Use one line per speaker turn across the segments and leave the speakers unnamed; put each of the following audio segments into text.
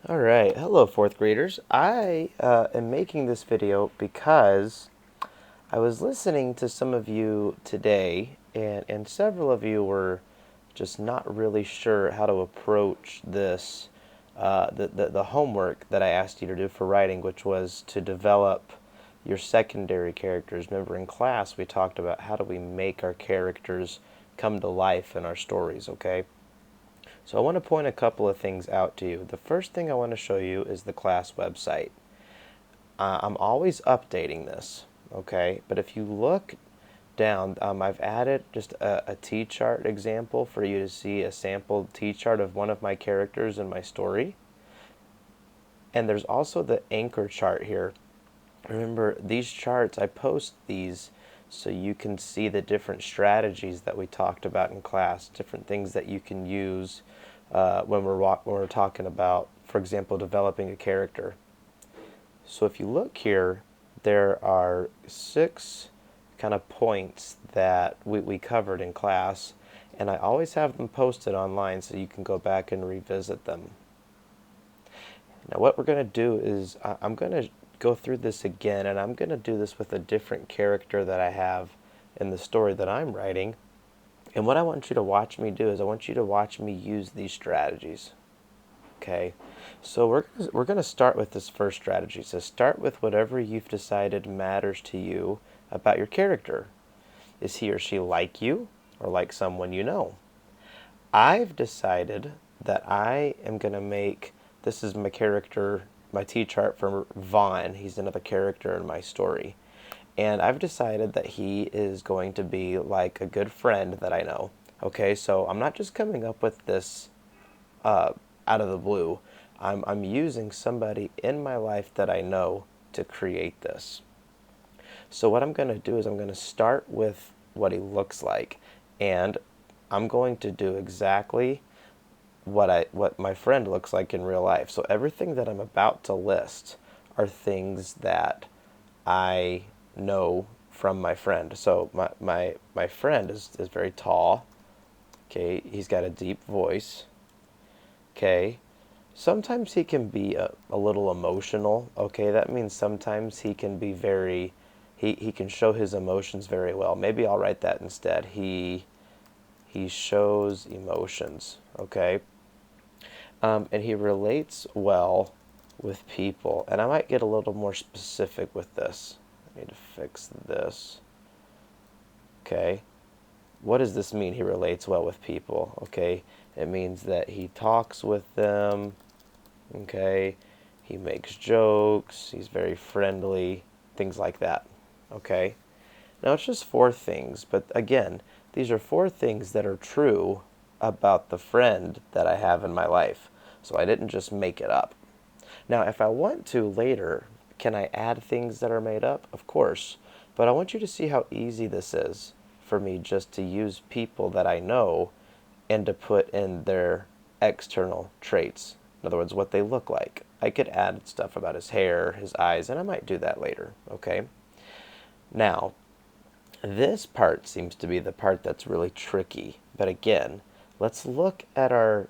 All right, hello fourth graders. I am making this video because I was listening to some of you today, and several of you were just not really sure how to approach this, the homework that I asked you to do for writing, which was to develop your secondary characters. Remember in class we talked about how do we make our characters come to life in our stories, okay? So I want to point a couple of things out to you. The first thing I want to show you is the class website. I'm always updating this, okay? But if you look down, I've added just a T-chart example for you to see a sample T-chart of one of my characters in my story. And there's also the anchor chart here. Remember, these charts, I post these so you can see the different strategies that we talked about in class, different things that you can use when we're talking about, for example, developing a character. So if you look here, there are 6 kind of points that we covered in class, and I always have them posted online so you can go back and revisit them. Now what we're going to do is I'm going to go through this again, and I'm going to do this with a different character that I have in the story that I'm writing. And what I want you to watch me do is I want you to watch me use these strategies. Okay, so we're going to start with this first strategy. So start with whatever you've decided matters to you about your character. Is he or she like you or like someone you know? I've decided that I am going to make this is my character, my T-chart for Vaughn. He's another character in my story. And I've decided that he is going to be like a good friend that I know. Okay, so I'm not just coming up with this out of the blue. I'm using somebody in my life that I know to create this. So what I'm going to do is I'm going to start with what he looks like, and I'm going to do exactly what my friend looks like in real life. So everything that I'm about to list are things that I know from my friend. So my friend is very tall. Okay, he's got a deep voice. Okay, sometimes he can be a little emotional. Okay, that means sometimes he can be very, he can show his emotions very well. Maybe I'll write that instead. He shows emotions. Okay, and he relates well with people. And I might get a little more specific with this. I need to fix this. Okay, what does this mean? He relates well with people. Okay, it means that he talks with them. Okay, he makes jokes, he's very friendly, things like that. Okay, now it's just 4 things, but again, these are 4 things that are true about the friend that I have in my life. So I didn't just make it up. Now, if I want to later, can I add things that are made up? Of course. But I want you to see how easy this is for me just to use people that I know and to put in their external traits. In other words, what they look like. I could add stuff about his hair, his eyes, and I might do that later, okay? Now, this part seems to be the part that's really tricky. But again, let's look at our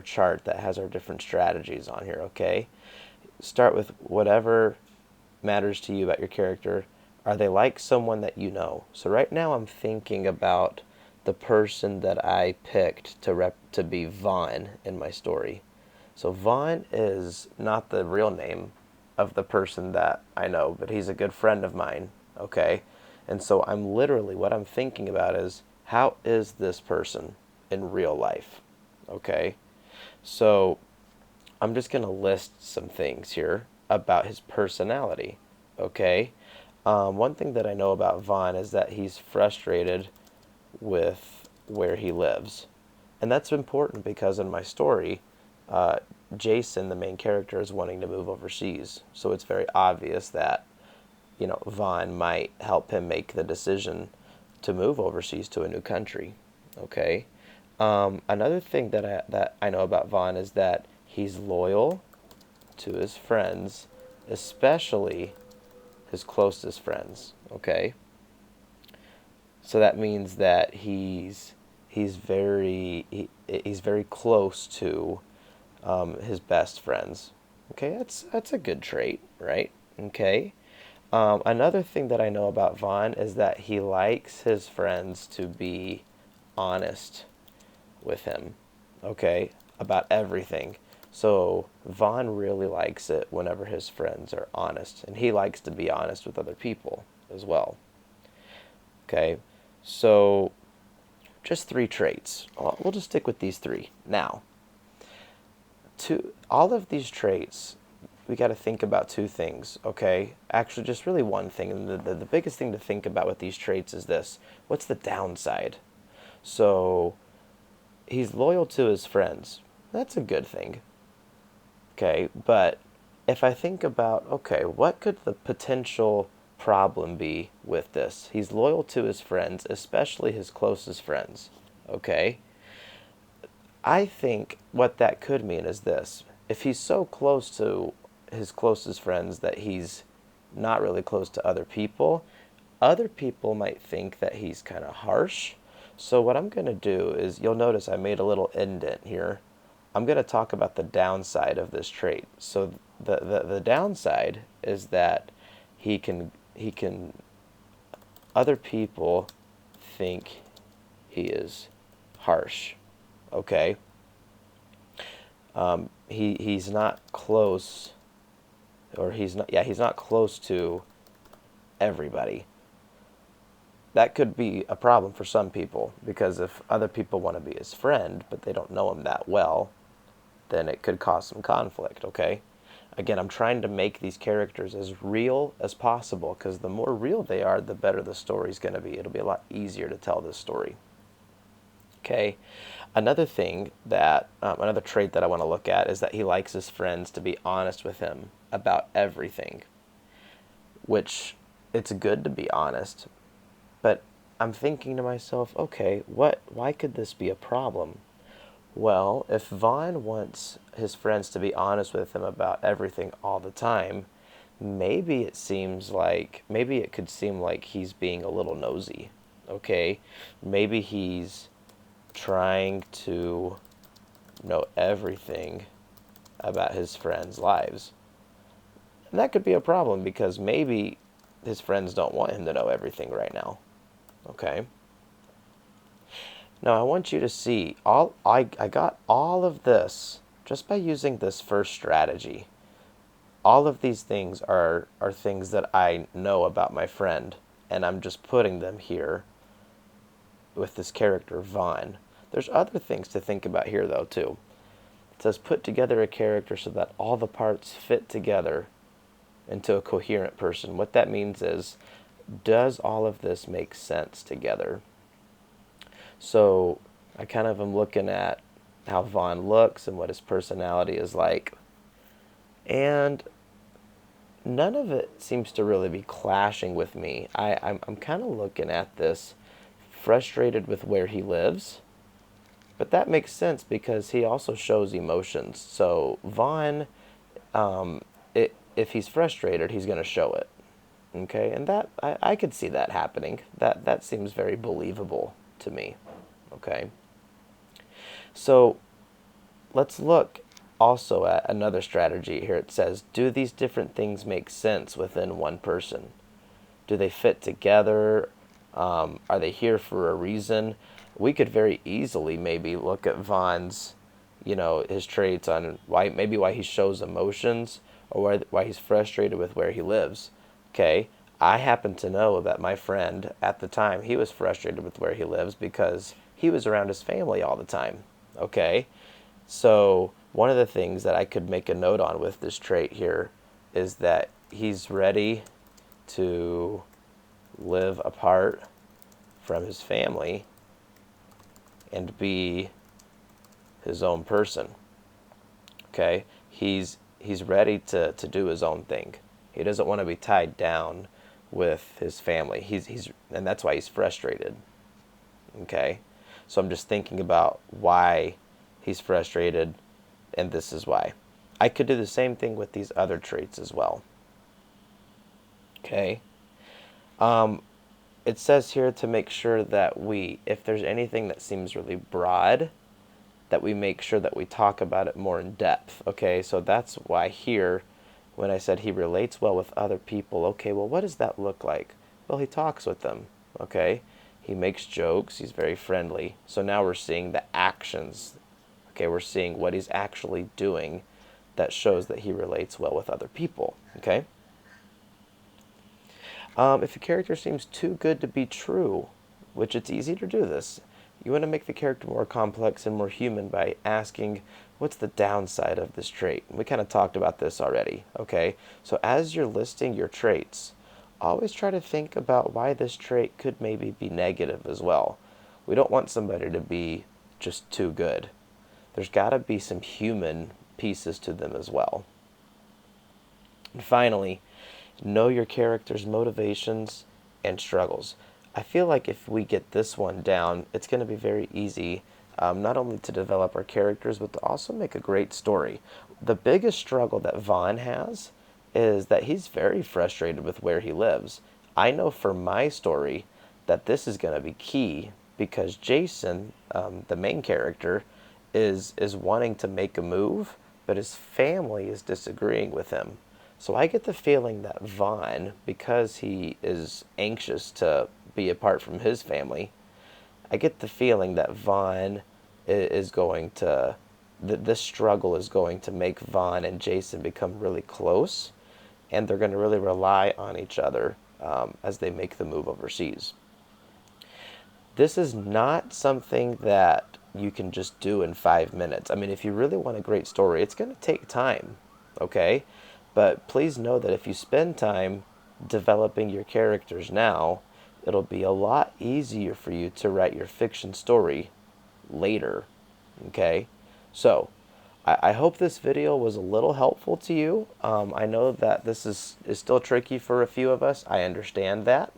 chart that has our different strategies on here, okay? Start with whatever matters to you about your character. Are they like someone that you know? So right now I'm thinking about the person that I picked to be Vaughn in my story. So Vaughn is not the real name of the person that I know, but he's a good friend of mine, okay? And so I'm literally, what I'm thinking about is, how is this person in real life, okay? So I'm just going to list some things here about his personality, okay? One thing that I know about Vaughn is that he's frustrated with where he lives. And that's important because in my story, Jason, the main character, is wanting to move overseas. So it's very obvious that, Vaughn might help him make the decision to move overseas to a new country. Okay. Another thing that I know about Vaughn is that he's loyal to his friends, especially his closest friends. Okay. So that means that he's very close to his best friends. Okay, that's a good trait, right? Okay. Another thing that I know about Vaughn is that he likes his friends to be honest with him, okay, about everything. So Vaughn really likes it whenever his friends are honest, and he likes to be honest with other people as well. Okay, so just three traits. We'll just stick with these three. Now, to all of these traits, we got to think about two things, okay? Actually, just really one thing. And the biggest thing to think about with these traits is this: what's the downside? So, he's loyal to his friends. That's a good thing, okay? But if I think about, okay, what could the potential problem be with this? He's loyal to his friends, especially his closest friends, okay? I think what that could mean is this: if he's so close to his closest friends that he's not really close to other people might think that he's kind of harsh. So, what I'm going to do is, you'll notice I made a little indent here. I'm going to talk about the downside of this trait. So, the downside is that other people think he is harsh. Okay? He's not close, or he's not close to everybody. That could be a problem for some people, because if other people want to be his friend but they don't know him that well, then it could cause some conflict, okay? Again, I'm trying to make these characters as real as possible, because the more real they are, the better the story's going to be. It'll be a lot easier to tell this story. Okay. Another trait that I want to look at is that he likes his friends to be honest with him about everything, which it's good to be honest, but I'm thinking to myself, okay, why could this be a problem? Well, if Vaughn wants his friends to be honest with him about everything all the time, maybe it could seem like he's being a little nosy, okay? Maybe he's trying to know everything about his friends' lives. And that could be a problem, because maybe his friends don't want him to know everything right now. Okay? Now I want you to see, I got all of this just by using this first strategy. All of these things are things that I know about my friend, and I'm just putting them here with this character, Vaughn. There's other things to think about here, though, too. It says put together a character so that all the parts fit together into a coherent person. What that means is, does all of this make sense together? So I kind of am looking at how Vaughn looks and what his personality is like. And none of it seems to really be clashing with me. I'm kind of looking at this frustrated with where he lives. But that makes sense, because he also shows emotions. So Vaughn, if he's frustrated, he's going to show it. Okay, and that I could see that happening. That seems very believable to me. Okay, so let's look also at another strategy here. It says, do these different things make sense within one person? Do they fit together? Are they here for a reason? We could very easily maybe look at Vaughn's, his traits on why he shows emotions, or why he's frustrated with where he lives. Okay, I happen to know that my friend at the time, he was frustrated with where he lives because he was around his family all the time. Okay, so one of the things that I could make a note on with this trait here is that he's ready to live apart from his family and be his own person. Okay? He's ready to do his own thing. He doesn't want to be tied down with his family. And that's why he's frustrated. Okay? So I'm just thinking about why he's frustrated, and this is why. I could do the same thing with these other traits as well. Okay? It says here to make sure that if there's anything that seems really broad, that we make sure that we talk about it more in depth. Okay, so that's why here, when I said he relates well with other people, okay, well, what does that look like? Well, he talks with them. Okay, he makes jokes, he's very friendly. So now we're seeing the actions. Okay, we're seeing what he's actually doing that shows that he relates well with other people. Okay. If a character seems too good to be true, which it's easy to do this, you want to make the character more complex and more human by asking, what's the downside of this trait? We kind of talked about this already, okay? So as you're listing your traits, always try to think about why this trait could maybe be negative as well. We don't want somebody to be just too good. There's got to be some human pieces to them as well. And finally, know your character's motivations and struggles. I feel like if we get this one down, it's going to be very easy, not only to develop our characters, but to also make a great story. The biggest struggle that Vaughn has is that he's very frustrated with where he lives. I know for my story that this is going to be key because Jason, the main character, is wanting to make a move, but his family is disagreeing with him. So I get the feeling that Vaughn, because he is anxious to be apart from his family, I get the feeling that Vaughn is going to, that this struggle is going to make Vaughn and Jason become really close, and they're going to really rely on each other as they make the move overseas. This is not something that you can just do in 5 minutes. I mean, if you really want a great story, it's going to take time, okay? But please know that if you spend time developing your characters now, it'll be a lot easier for you to write your fiction story later, okay? So, I hope this video was a little helpful to you. I know that this is still tricky for a few of us. I understand that.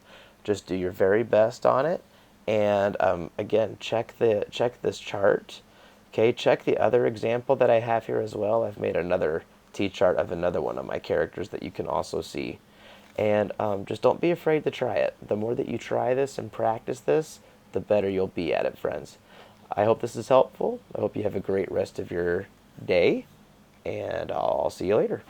Just do your very best on it. And again, check this chart. Okay, check the other example that I have here as well. I've made another T-chart of another one of my characters that you can also see. And just don't be afraid to try it. The more that you try this and practice this, the better you'll be at it, friends. I hope this is helpful. I hope you have a great rest of your day, and I'll see you later.